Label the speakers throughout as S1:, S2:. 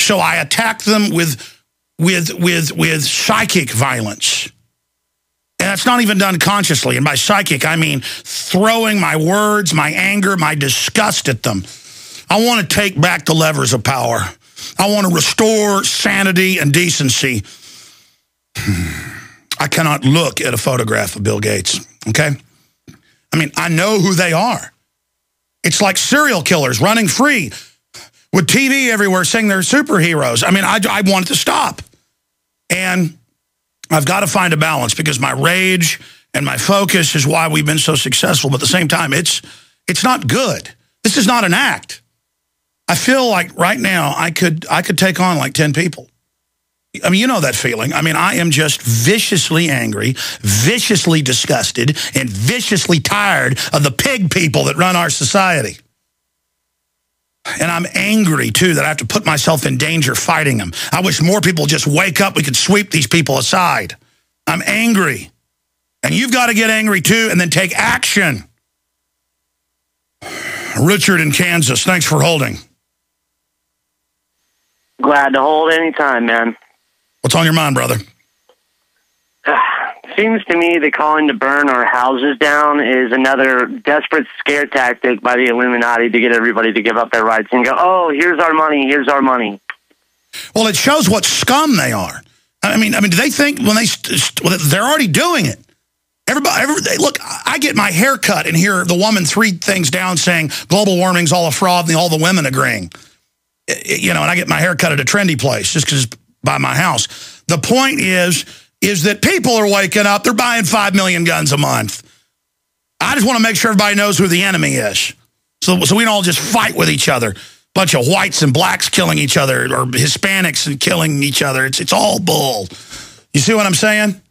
S1: So I attack them with psychic violence. And that's not even done consciously. And by psychic, I mean throwing my words, my anger, my disgust at them. I want to take back the levers of power. I want to restore sanity and decency. I cannot look at a photograph of Bill Gates, okay? I mean, I know who they are. It's like serial killers running free with TV everywhere saying they're superheroes. I mean, I want it to stop. And I've got to find a balance because my rage and my focus is why we've been so successful. But at the same time, it's not good. This is not an act. I feel like right now I could take on like 10 people. I mean, you know that feeling. I mean, I am just viciously angry, viciously disgusted, and viciously tired of the pig people that run our society. And I'm angry, too, that I have to put myself in danger fighting them. I wish more people just wake up. We could sweep these people aside. I'm angry. And you've got to get angry, too, and then take action. Richard in Kansas, thanks for holding.
S2: Glad to hold anytime, man.
S1: What's on your mind, brother?
S2: Seems to me that calling to burn our houses down is another desperate scare tactic by the Illuminati to get everybody to give up their rights and go, oh, here's our money, here's our money.
S1: Well, it shows what scum they are. I mean, do they think when they're already doing it? Everybody, look, I get my hair cut and hear the woman 3 things down saying global warming's all a fraud and all the women agreeing. You know, and I get my hair cut at a trendy place just because it's by my house. The point is that people are waking up. They're buying 5 million guns a month. I just want to make sure everybody knows who the enemy is. So we don't all just fight with each other. Bunch of whites and blacks killing each other or Hispanics and killing each other. It's all bull. You see what I'm saying?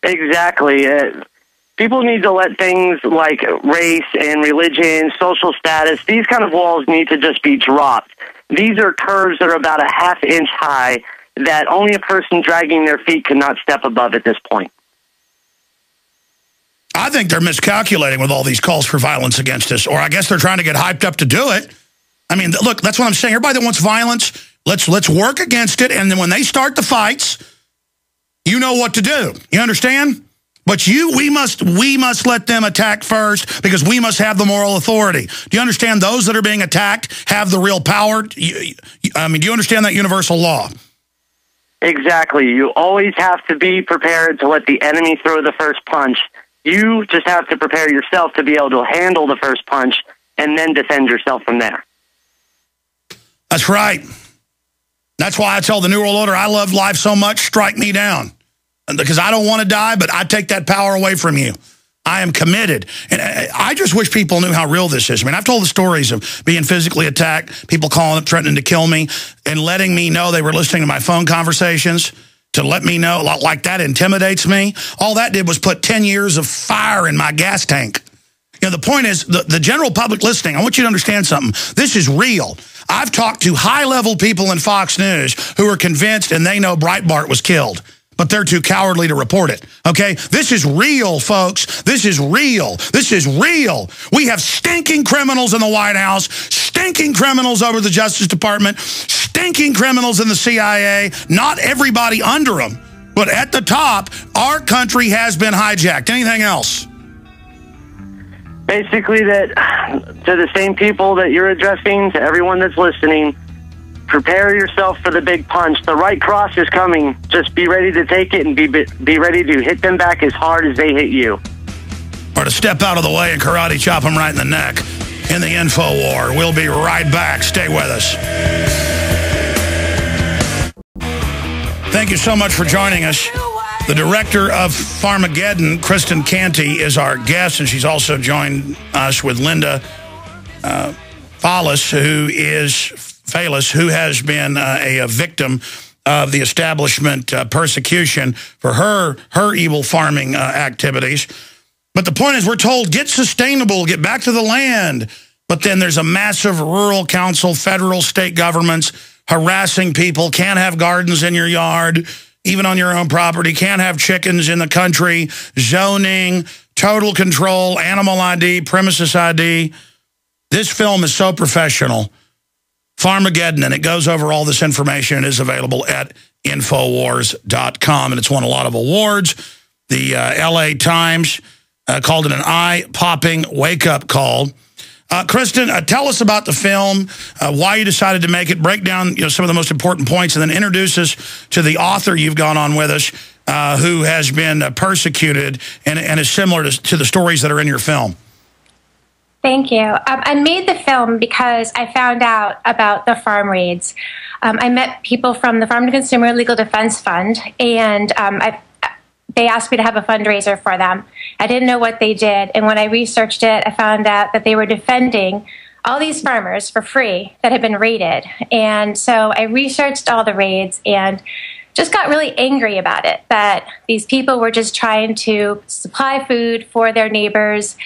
S2: Exactly. People need to let things like race and religion, social status, these kind of walls need to just be dropped. These are curves that are about a ½ inch high that only a person dragging their feet could not step above at this point.
S1: I think they're miscalculating with all these calls for violence against us, or I guess they're trying to get hyped up to do it. I mean, look, that's what I'm saying. Everybody that wants violence, let's work against it, and then when they start the fights, you know what to do. You understand? But we must let them attack first because we must have the moral authority. Do you understand those that are being attacked have the real power? I mean, do you understand that universal law?
S2: Exactly. You always have to be prepared to let the enemy throw the first punch. You just have to prepare yourself to be able to handle the first punch and then defend yourself from there.
S1: That's right. That's why I tell the New World Order, I love life so much, strike me down. Because I don't want to die, but I take that power away from you. I am committed. And I just wish people knew how real this is. I mean, I've told the stories of being physically attacked, people calling up, threatening to kill me, and letting me know they were listening to my phone conversations to let me know, like that intimidates me. All that did was put 10 years of fire in my gas tank. You know, the point is, the general public listening, I want you to understand something. This is real. I've talked to high-level people in Fox News who are convinced and they know Breitbart was killed, but they're too cowardly to report it, okay? This is real, folks. This is real. This is real. We have stinking criminals in the White House, stinking criminals over the Justice Department, stinking criminals in the CIA, not everybody under them, but at the top, our country has been hijacked. Anything else?
S2: Basically, that to the same people that you're addressing, to everyone that's listening, prepare yourself for the big punch. The right cross is coming. Just be ready to take it and be ready to hit them back as hard as they hit you.
S1: Or to step out of the way and karate chop them right in the neck in the info war. We'll be right back. Stay with us. Thank you so much for joining us. The director of Farmageddon, Kristin Canty, is our guest, and she's also joined us with Linda Faillace, who has been a victim of the establishment persecution for her evil farming activities. But the point is, we're told, get sustainable, get back to the land. But then there's a massive rural council, federal, state governments harassing people, can't have gardens in your yard, even on your own property, can't have chickens in the country, zoning, total control, animal ID, premises ID. This film is so professional. Farmageddon, and it goes over all this information. It is available at Infowars.com, and it's won a lot of awards. The LA Times called it an eye-popping wake-up call. Kristin, tell us about the film, why you decided to make it, break down some of the most important points, and then introduce us to the author you've gone on with us, who has been persecuted and is similar to the stories that are in your film.
S3: Thank you. I made the film because I found out about the farm raids. I met people from the Farm to Consumer Legal Defense Fund, and they asked me to have a fundraiser for them. I didn't know what they did, and when I researched it, I found out that they were defending all these farmers for free that had been raided. And so I researched all the raids and just got really angry about it, that these people were just trying to supply food for their neighbors.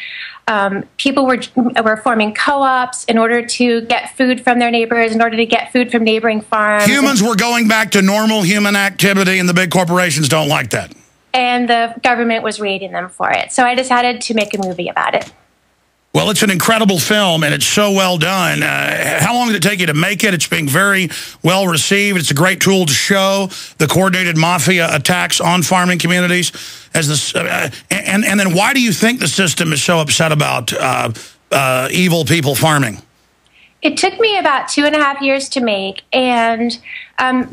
S3: People were forming co-ops in order to get food from their neighbors, in order to get food from neighboring farms. Humans
S1: were going back to normal human activity, and the big corporations don't like that.
S3: And the government was raiding them for it. So I decided to make a movie about it.
S1: Well, it's an incredible film, and it's so well done. How long did it take you to make it? It's being very well received. It's a great tool to show the coordinated mafia attacks on farming communities. And then why do you think the system is so upset about evil people farming?
S3: It took me about 2.5 years to make, and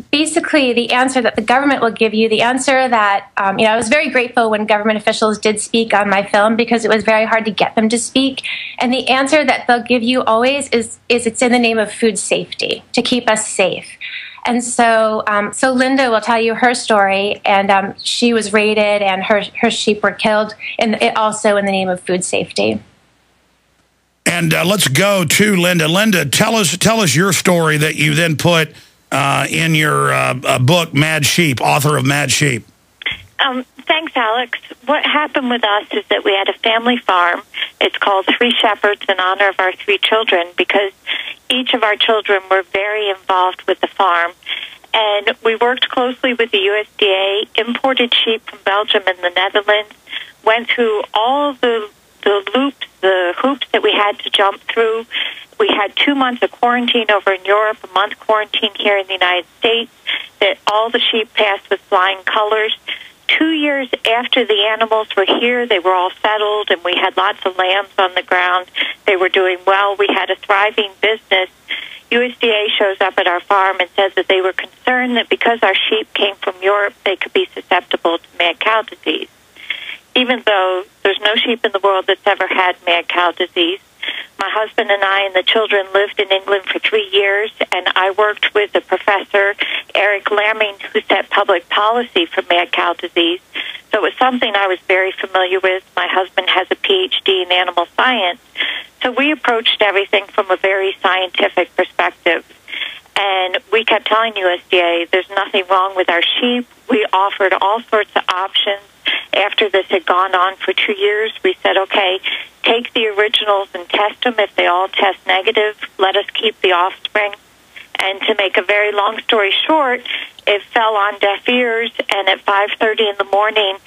S3: basically the answer that the government will give you, the answer that, I was very grateful when government officials did speak on my film because it was very hard to get them to speak, and the answer that they'll give you always is it's in the name of food safety, to keep us safe. And so Linda will tell you her story, and she was raided and her sheep were killed, and it also in the name of food safety.
S1: And let's go to Linda. Linda, tell us your story that you then put in your book, Mad Sheep, author of Mad Sheep.
S4: Thanks, Alex. What happened with us is that we had a family farm. It's called Three Shepherds in honor of our 3 children because each of our children were very involved with the farm. And we worked closely with the USDA, imported sheep from Belgium and the Netherlands, went through all the hoops that we had to jump through. We had 2 months of quarantine over in Europe, a month quarantine here in the United States, that all the sheep passed with flying colors. 2 years after the animals were here, they were all settled, and we had lots of lambs on the ground. They were doing well. We had a thriving business. USDA shows up at our farm and says that they were concerned that because our sheep came from Europe, they could be susceptible to mad cow disease. Even though there's no sheep in the world that's ever had mad cow disease. My husband and I and the children lived in England for 3 years, and I worked with a professor, Eric Lamming, who set public policy for mad cow disease. So it was something I was very familiar with. My husband has a PhD in animal science. So we approached everything from a very scientific perspective. And we kept telling USDA there's nothing wrong with our sheep. We offered all sorts of options. After this had gone on for 2 years, we said, okay, take the originals and test them. If they all test negative, let us keep the offspring. And to make a very long story short, it fell on deaf ears, and at 5:30 in the morning,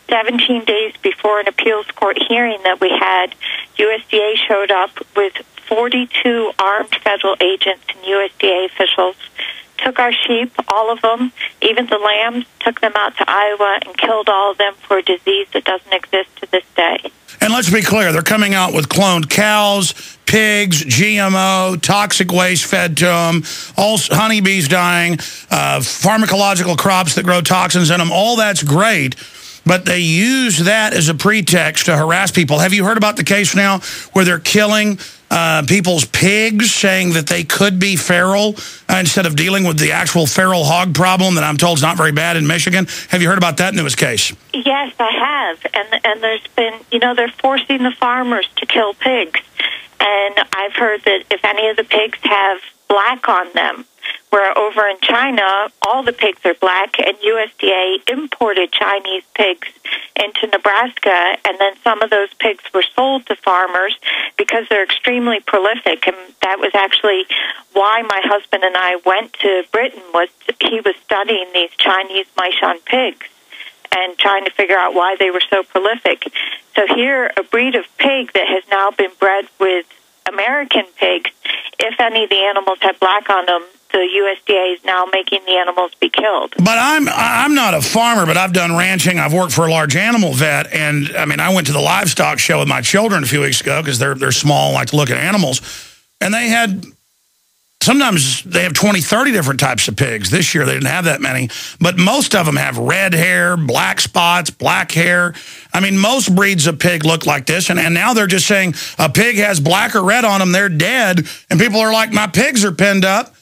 S4: 17 days before an appeals court hearing that we had, USDA showed up with 42 armed federal agents and USDA officials, took our sheep, all of them, even the lambs, took them out to Iowa and killed all of them for a disease that doesn't exist to this day.
S1: And let's be clear, they're coming out with cloned cows, pigs, GMO, toxic waste fed to them, all honeybees dying, pharmacological crops that grow toxins in them. All that's great, but they use that as a pretext to harass people. Have you heard about the case now where they're killing people's pigs, saying that they could be feral instead of dealing with the actual feral hog problem that I'm told is not very bad in Michigan? Have you heard about that newest case?
S4: Yes, I have. And there's been, they're forcing the farmers to kill pigs. And I've heard that if any of the pigs have black on them, where over in China, all the pigs are black, and USDA imported Chinese pigs into Nebraska, and then some of those pigs were sold to farmers because they're extremely prolific, and that was actually why my husband and I went to Britain, he was studying these Chinese Meishan pigs and trying to figure out why they were so prolific. So here, a breed of pig that has now been bred with American pigs, if any of the animals have black on them, the USDA is now making the animals be killed.
S1: But I'm not a farmer, but I've done ranching. I've worked for a large animal vet, and I mean, I went to the livestock show with my children a few weeks ago because they're small and like to look at animals, and they had. Sometimes they have 20, 30 different types of pigs. This year they didn't have that many, but most of them have red hair, black spots, black hair. I mean, most breeds of pig look like this, and now they're just saying a pig has black or red on them, they're dead, and people are like, my pigs are pinned up.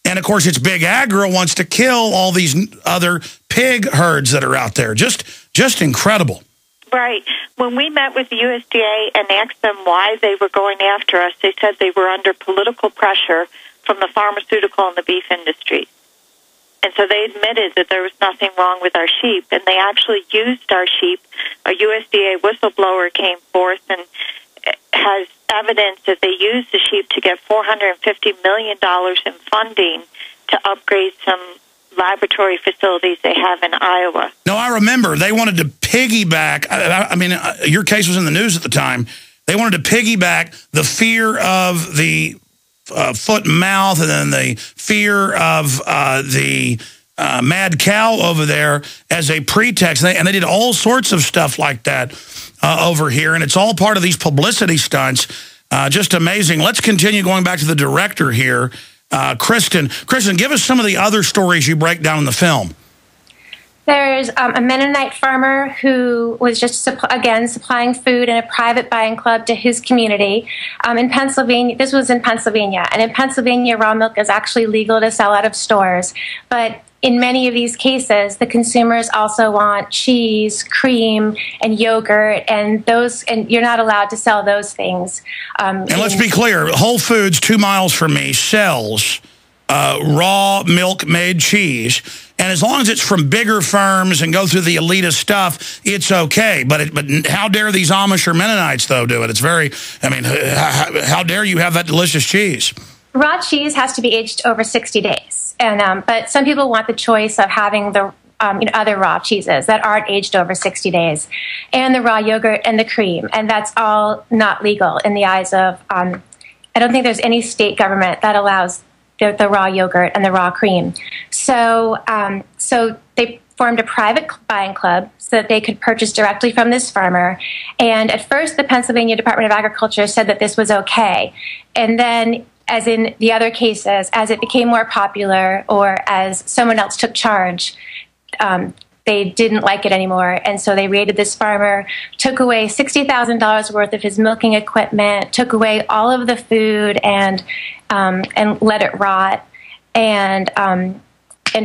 S1: And, of course, it's Big Agro wants to kill all these other pig herds that are out there. Just incredible.
S4: Right. When we met with the USDA and asked them why they were going after us, they said they were under political pressure from the pharmaceutical and the beef industry. And so they admitted that there was nothing wrong with our sheep, and they actually used our sheep. A USDA whistleblower came forth and has evidence that they used the sheep to get $450 million in funding to upgrade some laboratory facilities they have in Iowa.
S1: No, I remember. They wanted to piggyback. I mean, your case was in the news at the time. They wanted to piggyback the fear of the foot and mouth, and then the fear of the mad cow over there as a pretext. And they did all sorts of stuff like that over here, and it's all part of these publicity stunts. Just amazing. Let's continue going back to the director here, Kristin. Kristin, give us some of the other stories you break down in the film.
S3: There's a Mennonite farmer who was just, supplying food in a private buying club to his community in Pennsylvania. This was in Pennsylvania. And in Pennsylvania, raw milk is actually legal to sell out of stores. But in many of these cases, the consumers also want cheese, cream, and yogurt, and you're not allowed to sell those things.
S1: And let's be clear, Whole Foods, 2 miles from me, sells raw milk-made cheese, and as long as it's from bigger firms and go through the elitist stuff, it's okay. But how dare these Amish or Mennonites, though, do it? It's very, I mean, how dare you have that delicious cheese?
S3: Raw cheese has to be aged over 60 days, and but some people want the choice of having the other raw cheeses that aren't aged over 60 days, and the raw yogurt and the cream, and that's all not legal in the eyes of, I don't think there's any state government that allows the raw yogurt and the raw cream. So they formed a private buying club so that they could purchase directly from this farmer. And at first, the Pennsylvania Department of Agriculture said that this was okay. And then, as in the other cases, as it became more popular or as someone else took charge, they didn't like it anymore, and so they raided this farmer, took away $60,000 worth of his milking equipment, took away all of the food, and let it rot, and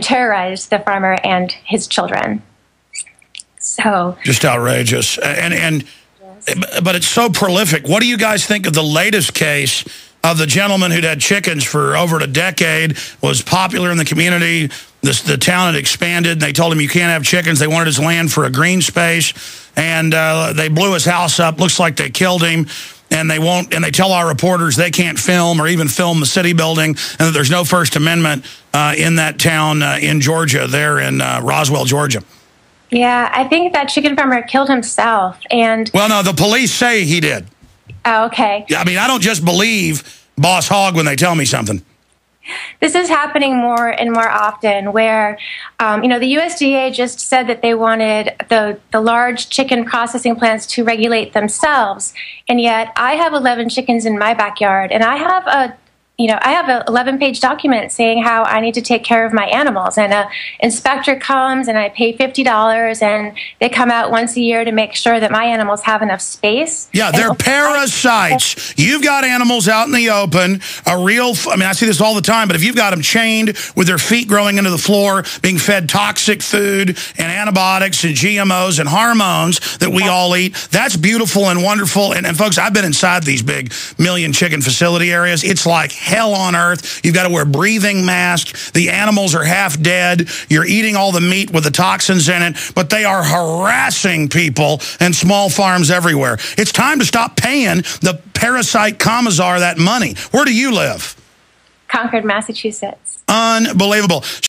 S3: terrorized the farmer and his children. So
S1: just outrageous, and yes. But it's so prolific. What do you guys think of the latest case of the gentleman who'd had chickens for over a decade, was popular in the community? The town had expanded, and they told him you can't have chickens. They wanted his land for a green space, and they blew his house up. Looks like they killed him, and they won't. And they tell our reporters they can't film or even film the city building, and that there's no First Amendment in that town in Georgia, there in Roswell, Georgia.
S3: Yeah, I think that chicken farmer killed himself. And
S1: well, no, the police say he did.
S3: Oh, okay.
S1: I mean, I don't just believe Boss Hogg when they tell me something.
S3: This is happening more and more often where, the USDA just said that they wanted the large chicken processing plants to regulate themselves. And yet I have 11 chickens in my backyard, and I have an 11-page document saying how I need to take care of my animals. And an inspector comes, and I pay $50, and they come out once a year to make sure that my animals have enough space.
S1: Yeah, they're parasites. You've got animals out in the open, I see this all the time, but if you've got them chained with their feet growing into the floor, being fed toxic food and antibiotics and GMOs and hormones that we all eat, that's beautiful and wonderful. And folks, I've been inside these big million chicken facility areas. It's like hell on earth. You've got to wear breathing masks. The animals are half dead. You're eating all the meat with the toxins in it, but they are harassing people and small farms everywhere. It's time to stop paying the parasite commissar that money. Where do you live?
S3: Concord, Massachusetts.
S1: Unbelievable.